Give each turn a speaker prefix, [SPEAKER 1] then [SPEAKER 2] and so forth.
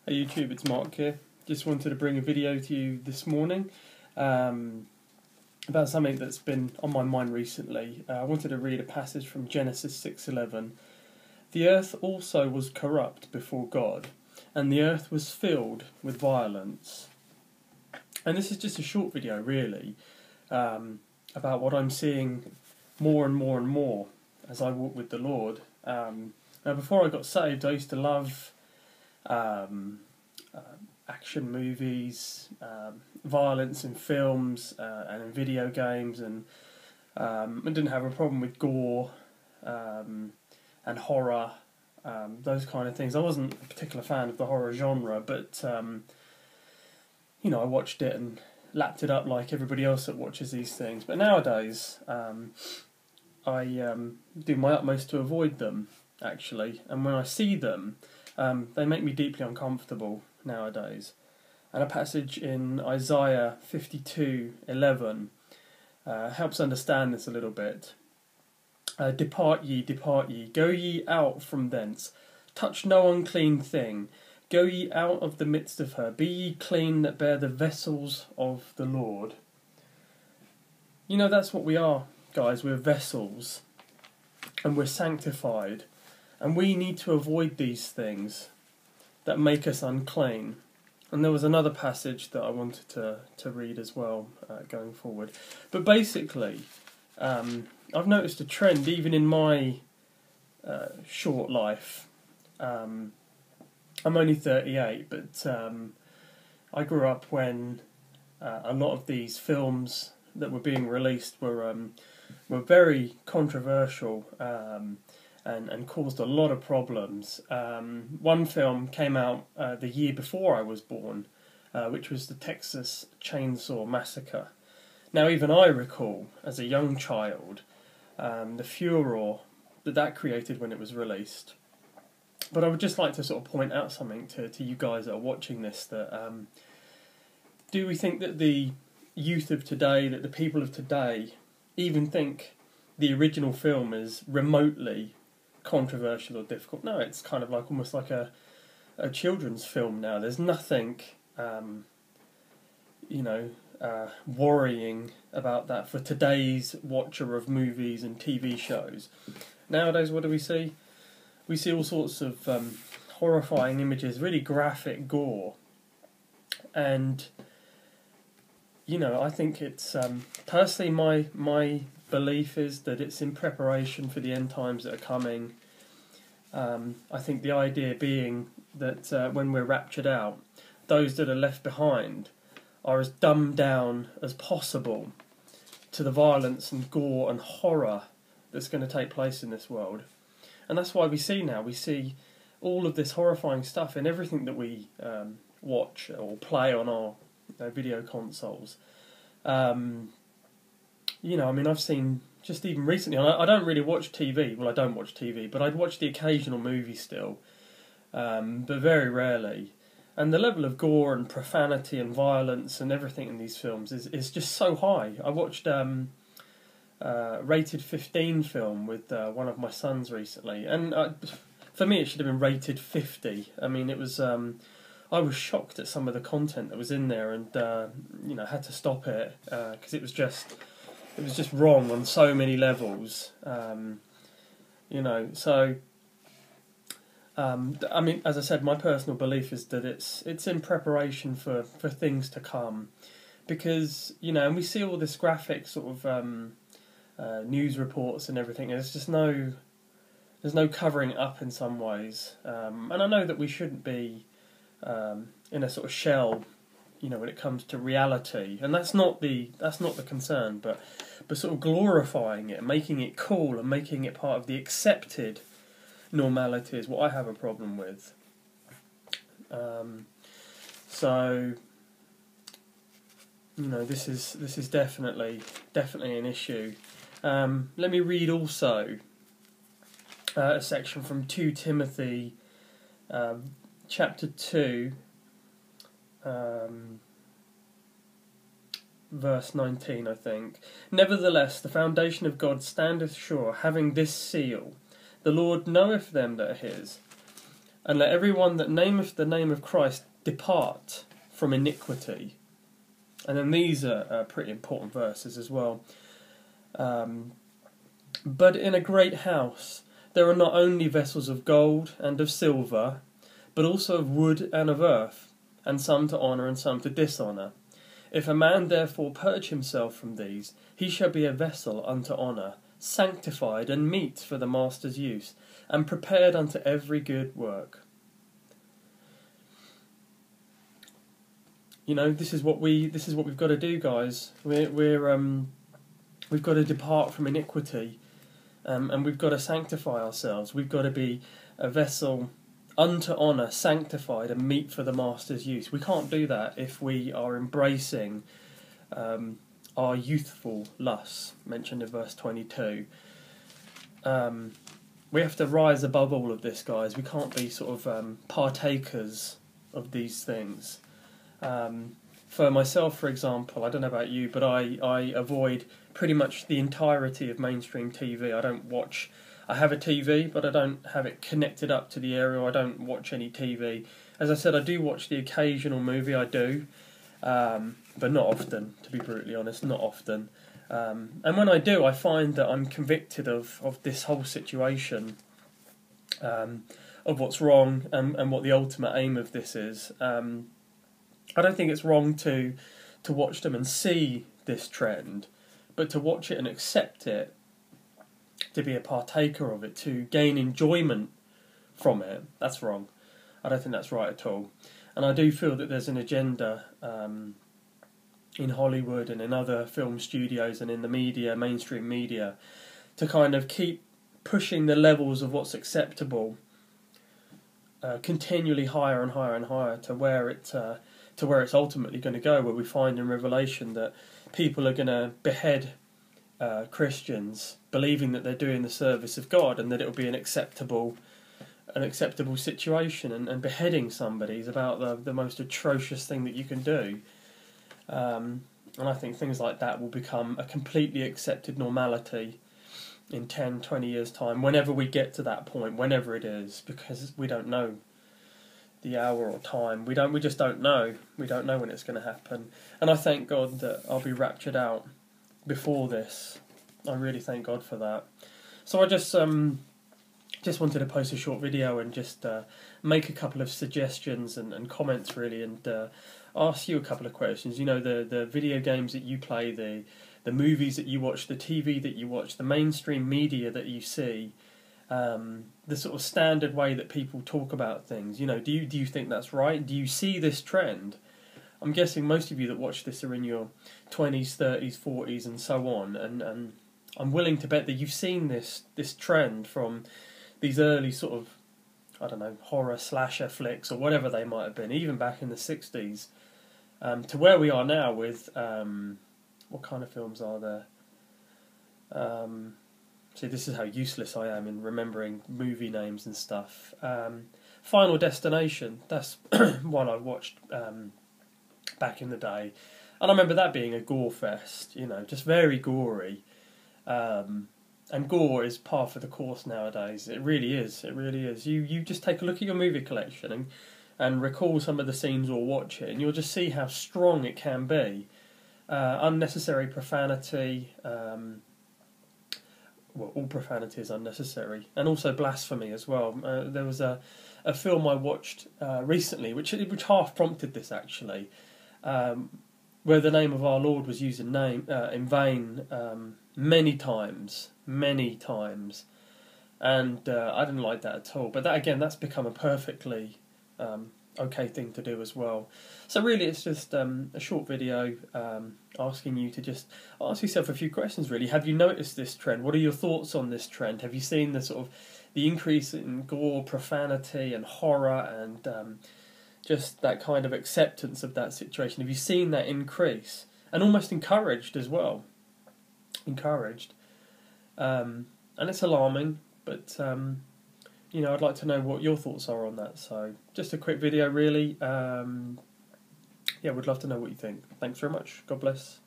[SPEAKER 1] Hey YouTube, it's Mark here. Just wanted to bring a video to you this morning about something that's been on my mind recently. I wanted to read a passage from Genesis 6:11. The earth also was corrupt before God, and the earth was filled with violence. And this is just a short video, really, about what I'm seeing more and more and more as I walk with the Lord. Now, before I got saved, I used to love action movies, violence in films and in video games, and I didn't have a problem with gore and horror, those kind of things. I wasn't a particular fan of the horror genre, but you know, I watched it and lapped it up like everybody else that watches these things. But nowadays, I do my utmost to avoid them, actually, and when I see them, they make me deeply uncomfortable nowadays. And a passage in Isaiah 52:11 helps understand this a little bit. Depart ye, go ye out from thence, touch no unclean thing, go ye out of the midst of her, be ye clean that bear the vessels of the Lord. You know, that's what we are, guys. We're vessels, and we're sanctified, and we need to avoid these things that make us unclean. And there was another passage that I wanted to read as well, going forward. But basically, I've noticed a trend even in my short life. I'm only 38, but I grew up when a lot of these films that were being released were very controversial and caused a lot of problems. One film came out the year before I was born, which was the Texas Chainsaw Massacre. Now, even I recall, as a young child, the furor that created when it was released. But I would just like to sort of point out something to you guys that are watching this, that do we think that the youth of today, that the people of today, even think the original film is remotely controversial or difficult? No, it's kind of like almost like a children's film now. There's nothing, worrying about that for today's watcher of movies and TV shows. Nowadays, what do we see? We see all sorts of horrifying images, really graphic gore, and you know, I think it's personally my belief is that it's in preparation for the end times that are coming. I think the idea being that when we're raptured out, those that are left behind are as dumbed down as possible to the violence and gore and horror that's going to take place in this world. And that's why we see all of this horrifying stuff in everything that we watch or play on our video consoles. You know, I mean, I've seen, just even recently, I don't really watch TV, well, I don't watch TV, but I'd watch the occasional movie still, but very rarely. And the level of gore and profanity and violence and everything in these films is just so high. I watched rated 15 film with one of my sons recently, and for me it should have been rated 50. I mean, it was I was shocked at some of the content that was in there, and you know, had to stop it because it was just wrong on so many levels. You know, so I mean, as I said, my personal belief is that it's in preparation for things to come, because you know, and we see all this graphic sort of news reports and everything, and there's no covering it up in some ways, and I know that we shouldn't be in a sort of shell, you know, when it comes to reality, and that's not the concern, but sort of glorifying it, making it cool, and making it part of the accepted normality is what I have a problem with. So you know, this is definitely an issue. Let me read also a section from 2 Timothy chapter 2, verse 19, I think. Nevertheless, the foundation of God standeth sure, having this seal: the Lord knoweth them that are his. and let everyone that nameth the name of Christ depart from iniquity. And then these are pretty important verses as well. But in a great house there are not only vessels of gold and of silver, but also of wood and of earth, and some to honour and some to dishonour. If a man therefore purge himself from these, he shall be a vessel unto honour, sanctified and meet for the master's use, and prepared unto every good work. You know, this is what we've got to do, guys. We've got to depart from iniquity, and we've got to sanctify ourselves. We've got to be a vessel unto honour, sanctified and meet for the master's use. We can't do that if we are embracing our youthful lusts, mentioned in verse 22. We have to rise above all of this, guys. We can't be sort of partakers of these things. For myself, for example, I don't know about you, but I avoid pretty much the entirety of mainstream TV. I have a TV, but I don't have it connected up to the aerial. I don't watch any TV. As I said, I do watch the occasional movie, I do, but not often, to be brutally honest, not often. And when I do, I find that I'm convicted of this whole situation, of what's wrong and what the ultimate aim of this is. I don't think it's wrong to watch them and see this trend, but to watch it and accept it, to be a partaker of it, to gain enjoyment from it, that's wrong. I don't think that's right at all. And I do feel that there's an agenda in Hollywood and in other film studios and in the media, mainstream media, to kind of keep pushing the levels of what's acceptable continually higher and higher and higher to where it's ultimately going to go, where we find in Revelation that people are going to behead Christians, believing that they're doing the service of God and that it will be an acceptable situation, and beheading somebody is about the most atrocious thing that you can do. And I think things like that will become a completely accepted normality in 10, 20 years' time, whenever we get to that point, whenever it is, because we don't know the hour or time. We just don't know. We don't know when it's going to happen. And I thank God that I'll be raptured out before this. I really thank God for that. So I just wanted to post a short video and just make a couple of suggestions and comments, really, and ask you a couple of questions. You know, the video games that you play, the movies that you watch, the TV that you watch, the mainstream media that you see, the sort of standard way that people talk about things. You know, do you think that's right? Do you see this trend? I'm guessing most of you that watch this are in your 20s, 30s, 40s, and so on. And I'm willing to bet that you've seen this trend from these early sort of, I don't know, horror slasher flicks or whatever they might have been, even back in the 60s, to where we are now with, what kind of films are there? See, this is how useless I am in remembering movie names and stuff. Final Destination, that's one I watched back in the day. And I remember that being a gore fest, you know, just very gory. And gore is par for the course nowadays. It really is. It really is. You just take a look at your movie collection and recall some of the scenes or watch it, and you'll just see how strong it can be. Unnecessary profanity. Well, all profanity is unnecessary, and also blasphemy as well. There was a film I watched recently, which half prompted this actually, where the name of our Lord was used in vain many times, and I didn't like that at all. But that, again, that's become a perfectly okay thing to do as well. So really, it's just a short video asking you to just ask yourself a few questions. Really, have you noticed this trend? What are your thoughts on this trend? Have you seen the increase in gore, profanity, and horror, and just that kind of acceptance of that situation? Have you seen that increase, and almost encouraged as well? Encouraged, and it's alarming, but you know, I'd like to know what your thoughts are on that. So just a quick video, really. Yeah, would love to know what you think. Thanks very much. God bless.